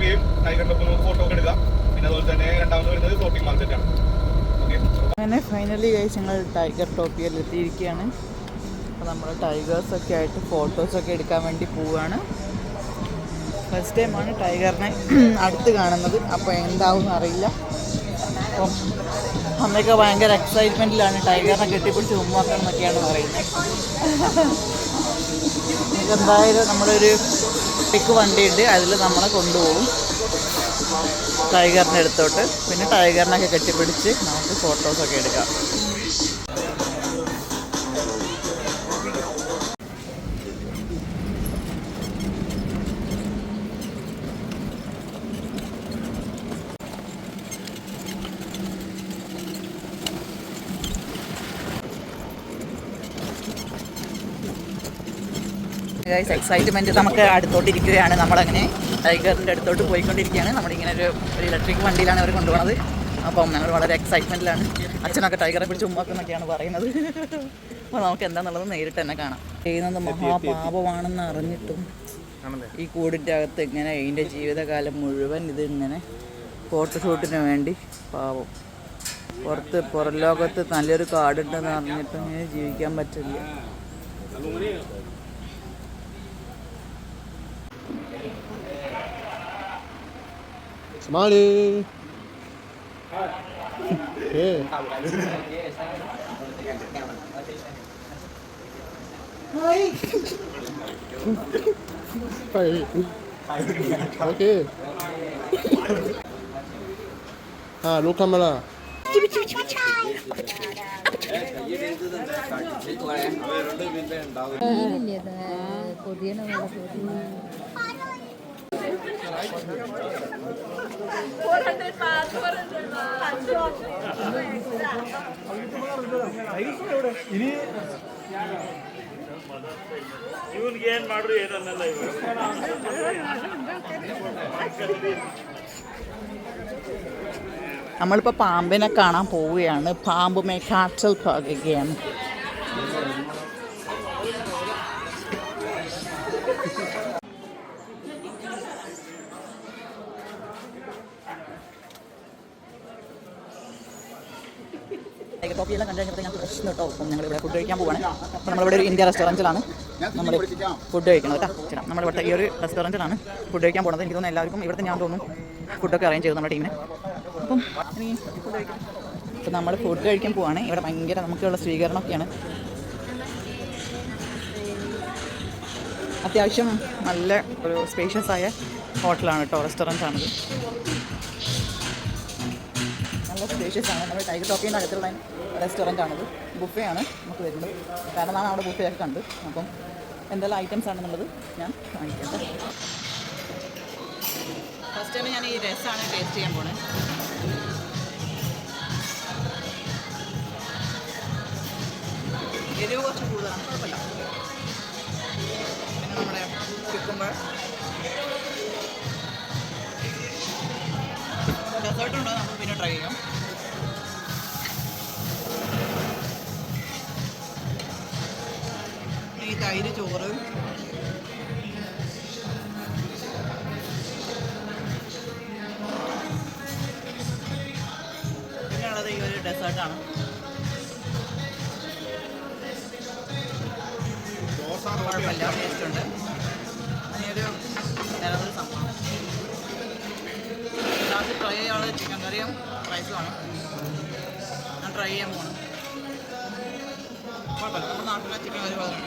ടോപ്പിയും ടൈഗറിന്റെ ഒപ്പം നമുക്ക് ഫോട്ടോ ഒക്കെ എടുക്കാം. പിന്നെ അതുപോലെ തന്നെ രണ്ടാമത് വരുന്നത് ഫ്ലോട്ടിംഗ് മാർക്കറ്റാണ്. അങ്ങനെ ഫൈനലി കഴിച്ച് ഞങ്ങൾ ടൈഗർ ടോപ്പിയിൽ എത്തിയിരിക്കുകയാണ്. അപ്പോൾ നമ്മൾ ടൈഗേഴ്സൊക്കെ ആയിട്ട് ഫോട്ടോസൊക്കെ എടുക്കാൻ വേണ്ടി പോവുകയാണ്. ഫസ്റ്റ് ടൈമാണ് ടൈഗറിനെ അടുത്ത് കാണുന്നത്. അപ്പോൾ എന്താവും അറിയില്ല. അപ്പം അമ്മയൊക്കെ ഭയങ്കര എക്സൈറ്റ്മെൻറ്റിലാണ്. ടൈഗറിനെ കെട്ടിപ്പിടിച്ച് ഉമ്മാക്കണം എന്നൊക്കെയാണ് പറയുന്നത്. നമുക്ക് എന്തായാലും നമ്മളൊരു പിക്ക് വണ്ടിയുണ്ട്, അതിൽ നമ്മളെ കൊണ്ടുപോകും ടൈഗറിൻ്റെ അടുത്തോട്ട്. പിന്നെ ടൈഗറിനൊക്കെ കെട്ടിപ്പിടിച്ച് നമുക്ക് ഫോട്ടോസൊക്കെ എടുക്കാം. എക്സൈറ്റ്മെൻറ്റ് നമുക്ക് അടുത്തോട്ടിരിക്കുകയാണ്. നമ്മളങ്ങനെ ടൈഗറിൻ്റെ അടുത്തോട്ട് പോയിക്കൊണ്ടിരിക്കുകയാണ്. നമ്മളിങ്ങനെ ഒരു ഇലക്ട്രിക് വണ്ടിയിലാണ് അവർ കൊണ്ടുപോകുന്നത്. അപ്പം ഞങ്ങൾ വളരെ എക്സൈറ്റ്മെൻറ്റിലാണ്. അച്ഛനൊക്കെ ടൈഗറെ പിടിച്ച് ഉമ്മാക്കുന്നൊക്കെയാണ് പറയുന്നത്. അപ്പോൾ നമുക്ക് എന്താണെന്നുള്ളത് നേരിട്ട് തന്നെ കാണാം. ചെയ്യുന്നത് മഹാപാപമാണെന്ന് അറിഞ്ഞിട്ടും ഈ കൂടിൻ്റെ അകത്ത് ഇങ്ങനെ ഇതിൻ്റെ ജീവിതകാലം മുഴുവൻ ഇതിങ്ങനെ ഫോട്ടോഷൂട്ടിന് വേണ്ടി പാവം പുറം ലോകത്ത് നല്ലൊരു കാടുണ്ടെന്ന് അറിഞ്ഞിട്ടും ഇങ്ങനെ ജീവിക്കാൻ പറ്റില്ല. Smiley. Yeah. Hi. Okay. Look camera. നമ്മളിപ്പോൾ പാമ്പിനെ കാണാൻ പോവുകയാണ്. പാമ്പുമേ കാറ്റൽ പോകുകയാണ്. ടോപ്പിയെല്ലാം കണ്ടു കഴിഞ്ഞപ്പോൾ ഞങ്ങൾക്ക് പ്രശ്നം കേട്ടോ. അപ്പം ഞങ്ങളിവിടെ ഫുഡ് കഴിക്കാൻ പോവാണ്. അപ്പോൾ നമ്മളിവിടെ ഒരു ഇന്ത്യ റെസ്റ്റോറൻറ്റിലാണ് നമ്മൾ ഫുഡ് കഴിക്കുന്നത് കേട്ടോ. ചേട്ടാ നമ്മളിവിടുത്തെ ഈ ഒരു റെസ്റ്റോറൻറ്റിലാണ് ഫുഡ് കഴിക്കാൻ പോകുന്നത്. എനിക്ക് തോന്നുന്നു എല്ലാവർക്കും ഇവിടുത്തെ ഞാൻ തോന്നുന്നു ഫുഡൊക്കെ അറേഞ്ച് ചെയ്തു നമ്മുടെ ടീമിനെ. അപ്പം ഇനി ഫുഡ് കഴിക്കാം. അപ്പോൾ നമ്മൾ ഫുഡ് കഴിക്കാൻ പോവാണ്. ഇവിടെ ഭയങ്കര നമുക്കുള്ള സ്വീകരണമൊക്കെയാണ്. അത്യാവശ്യം നല്ല ഒരു സ്പേഷ്യസ് ആയ ഹോട്ടലാണ് കേട്ടോ, റെസ്റ്റോറൻറ്റാണിത്. നല്ല സ്പേഷ്യസ് ആണ്. നമ്മൾ ടൈഗർ ടോപ്പിൻ്റെ അടുത്തുള്ള റെസ്റ്റോറൻറ്റാണിത്. ബുഫേ ആണ് നമുക്ക് വരുന്നത്. കാരണം നാം അവിടെ ബുഫേ ഒക്കെ കണ്ട്. അപ്പം എന്തെല്ലാം ഐറ്റംസ് ആണെന്നുള്ളത് ഞാൻ കാണിക്കാം. ഫസ്റ്റ് ടൈം ഞാൻ ഈ രസമാണ് ടേസ്റ്റ് ചെയ്യാൻ പോണേ. എരിവ് കുറച്ച് കൂടുതലാണ്, കുഴപ്പമില്ല. പിന്നെ നമ്മുടെ കുക്കുംബർ ഡെസേർട്ടുണ്ടോ നമുക്ക് പിന്നെ ട്രൈ ചെയ്യാം. ഈ തൈര് ചോറ്, പിന്നെയുള്ളത് ഈ ഒരു ഡെസേർട്ടാണ്. കുഴപ്പമില്ല, ടേസ്റ്റ് ഉണ്ട്. അതിനൊരു നിലവിൽ സംഭവം ലാസ്റ്റ് ട്രൈ ചെയ്യാനുള്ളത് ചിക്കൻ കറിയും റൈസുമാണ്. ഞാൻ ട്രൈ ചെയ്യാൻ പോകണം. കുഴപ്പമില്ല, നമ്മുടെ നാട്ടിലെ ചിക്കൻ കറി പോലെ